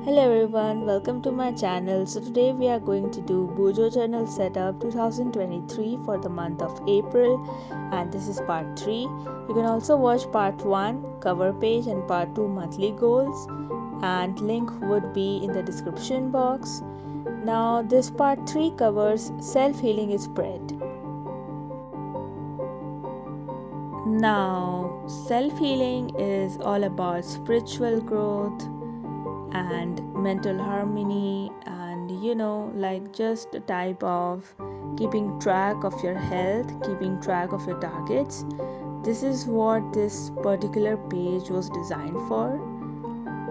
Hello everyone, welcome to my channel. So today we are going to do Bujo Journal Setup 2023 for the month of April, and this is part 3. You can also watch part 1 cover page and part 2 monthly goals, and link would be in the description box. Now this part 3 covers self-healing is spread. Now self-healing is all about spiritual growth and mental harmony, and like just a type of keeping track of your health, keeping track of your targets. This is what this particular page was designed for.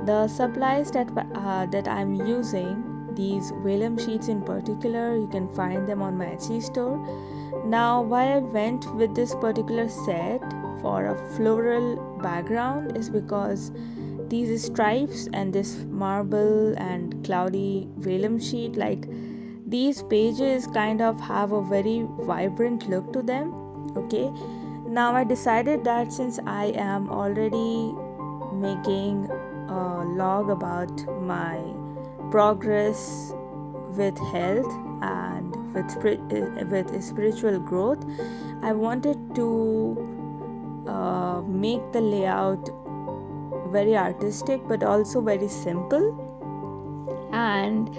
The supplies that I'm using, these vellum sheets in particular, you can find them on my Etsy store. Now why I went with this particular set for a floral background is because these stripes and this marble and cloudy vellum sheet, like these pages kind of have a very vibrant look to them. Okay, now I decided that since I am already making a log about my progress with health and with spiritual growth, I wanted to make the layout very artistic but also very simple, and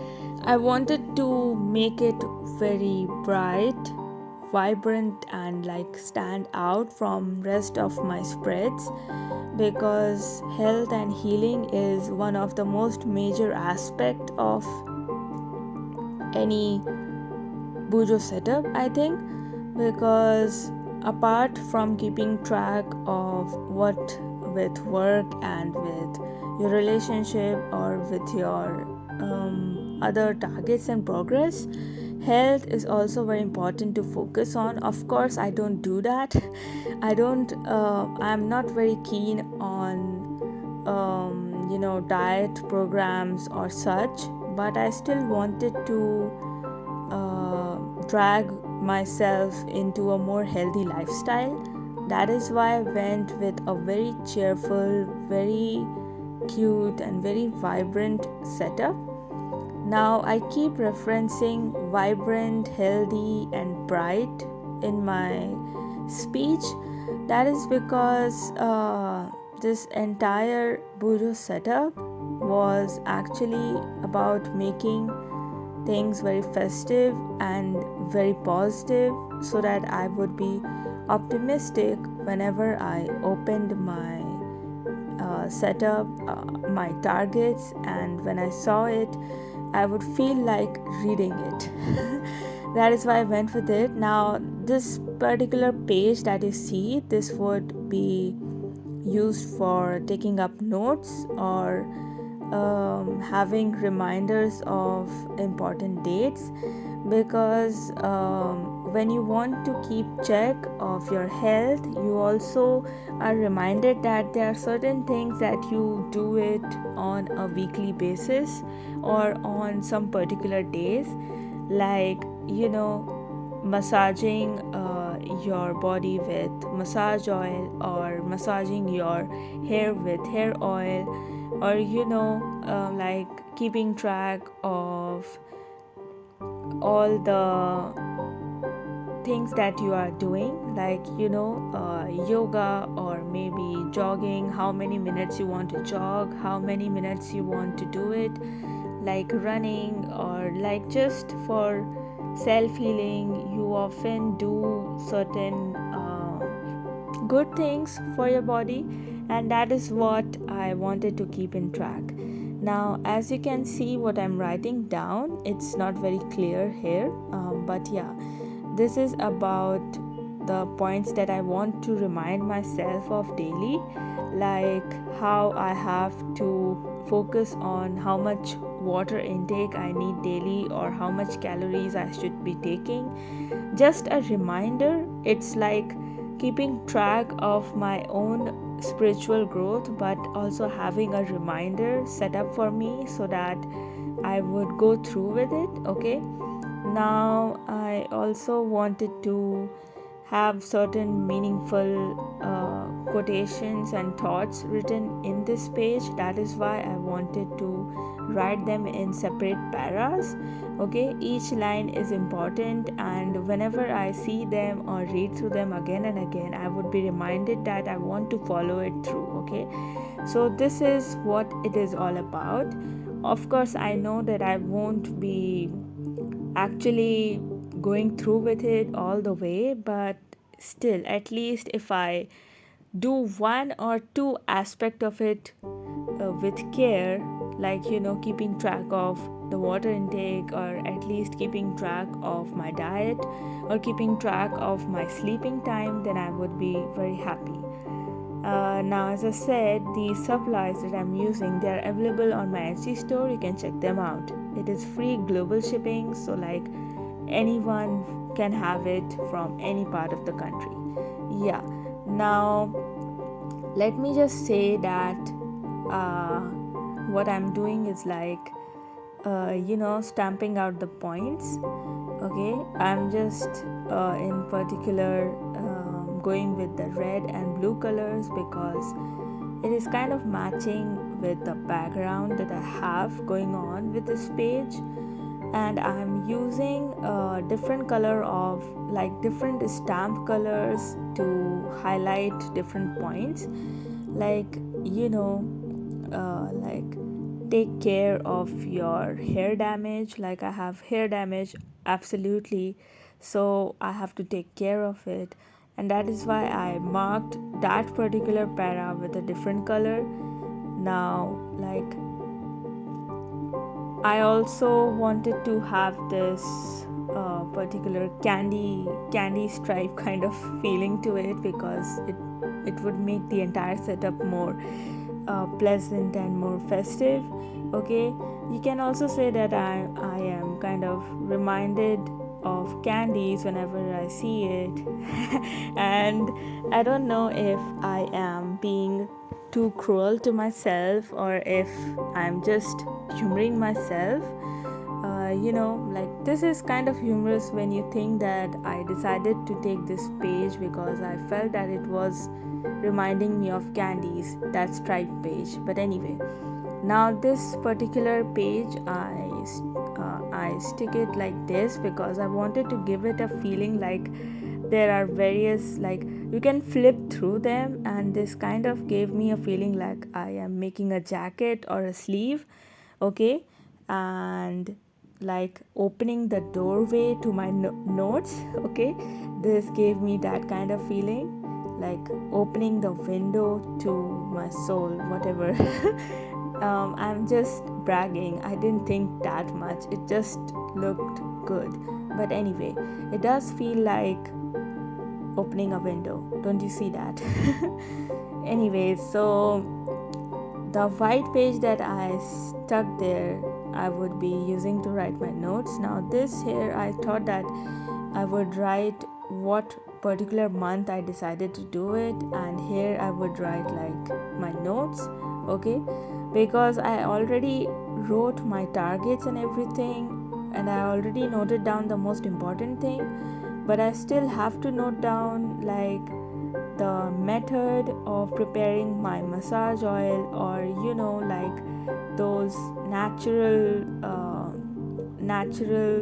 I wanted to make it very bright, vibrant, and like stand out from rest of my spreads, because health and healing is one of the most major aspect of any Bujo setup, I think, because apart from keeping track of what with work and with your relationship or with your other targets and progress, health is also very important to focus on. Of course, I don't do that. I'm not very keen on diet programs or such, but I still wanted to drag myself into a more healthy lifestyle. That is why I went with a very cheerful, very cute, and very vibrant setup. Now I keep referencing vibrant, healthy, and bright in my speech. That is because this entire Bujo setup was actually about making things very festive and very positive, so that I would be optimistic whenever I opened my setup, my targets, and when I saw it, I would feel like reading it. That is why I went with it. Now, this particular page that you see, this would be used for taking up notes or having reminders of important dates, because when you want to keep check of your health, you also are reminded that there are certain things that you do it on a weekly basis or on some particular days, like massaging your body with massage oil, or massaging your hair with hair oil, or like keeping track of all the things that you are doing, like yoga, or maybe jogging, how many minutes you want to jog, how many minutes you want to do it, like running, or like just for self-healing you often do certain good things for your body, and that is what I wanted to keep in track. Now, as you can see what I'm writing down, it's not very clear here, but yeah, this is about the points that I want to remind myself of daily, like how I have to focus on how much water intake I need daily, or how much calories I should be taking. Just a reminder. It's like keeping track of my own spiritual growth, but also having a reminder set up for me so that I would go through with it. Okay, now I also wanted to have certain meaningful quotations and thoughts written in this page. That is why I wanted to write them in separate paras. Okay, each line is important, and whenever I see them or read through them again and again, I would be reminded that I want to follow it through. Okay, so this is what it is all about. Of course, I know that I won't be actually going through with it all the way, but still, at least if I do one or two aspect of it with care, like keeping track of the water intake, or at least keeping track of my diet, or keeping track of my sleeping time, then I would be very happy. Now, as I said, the supplies that I'm using, they are available on my Etsy store. You can check them out. It is free global shipping, so like anyone can have it from any part of the country. Yeah. Now, let me just say that what I'm doing is like stamping out the points. Okay, I'm just in particular going with the red and blue colors because it is kind of matching with the background that I have going on with this page. And I'm using a different color of like different stamp colors to highlight different points, like like take care of your hair damage. Like I have hair damage, absolutely, so I have to take care of it, and that is why I marked that particular para with a different color. Now, like, I also wanted to have this particular candy stripe kind of feeling to it, because it would make the entire setup more pleasant and more festive. Okay, you can also say that I am kind of reminded of candies whenever I see it and I don't know if I am being too cruel to myself or if I'm just humoring myself. Like, this is kind of humorous when you think that I decided to take this page because I felt that it was reminding me of candies, that striped page. But anyway, now this particular page I stick it like this because I wanted to give it a feeling like there are various, like, you can flip through them, and this kind of gave me a feeling like I am making a jacket or a sleeve. Okay, and like opening the doorway to my notes. Okay, this gave me that kind of feeling, like opening the window to my soul, whatever. I'm just bragging, I didn't think that much, it just looked good. But anyway, it does feel like opening a window, don't you see that? Anyway, so the white page that I stuck there, I would be using to write my notes. Now this here, I thought that I would write what particular month I decided to do it, and here I would write like my notes. Okay, because I already wrote my targets and everything, and I already noted down the most important thing, but I still have to note down like the method of preparing my massage oil, or like those natural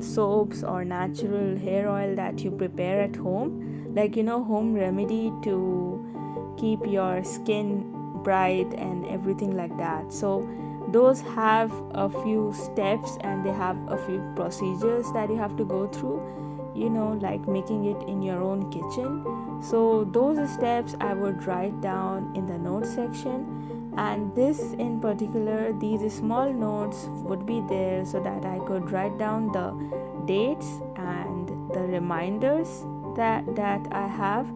soaps or natural hair oil that you prepare at home, like home remedy to keep your skin bright and everything like that. So those have a few steps and they have a few procedures that you have to go through, like making it in your own kitchen. So those steps I would write down in the notes section, and this in particular, these small notes would be there so that I could write down the dates and the reminders that I have.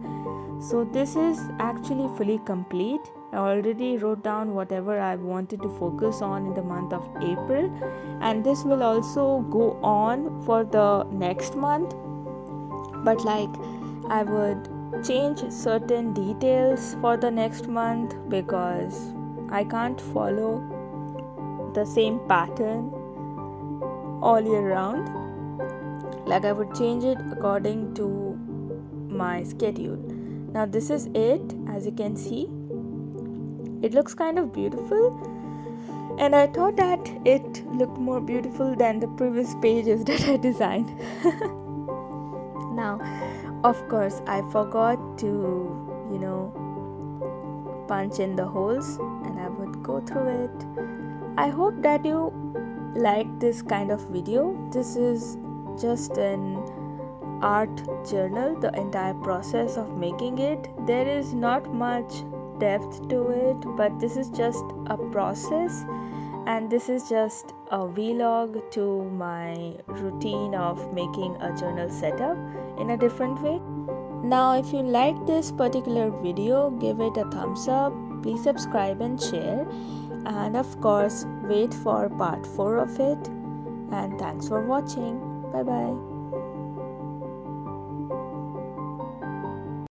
So this is actually fully complete. I already wrote down whatever I wanted to focus on in the month of April, and this will also go on for the next month, but like I would change certain details for the next month because I can't follow the same pattern all year round. Like I would change it according to my schedule. Now this is it. As you can see, it looks kind of beautiful, and I thought that it looked more beautiful than the previous pages that I designed. Now, of course, I forgot to, punch in the holes, and I would go through it. I hope that you like this kind of video. This is just an art journal, the entire process of making it. There is not much depth to it, but this is just a process, and this is just a vlog to my routine of making a journal setup in a different way. Now, if you like this particular video, give it a thumbs up, please subscribe and share, and of course wait for part 4 of it. And thanks for watching. Bye bye.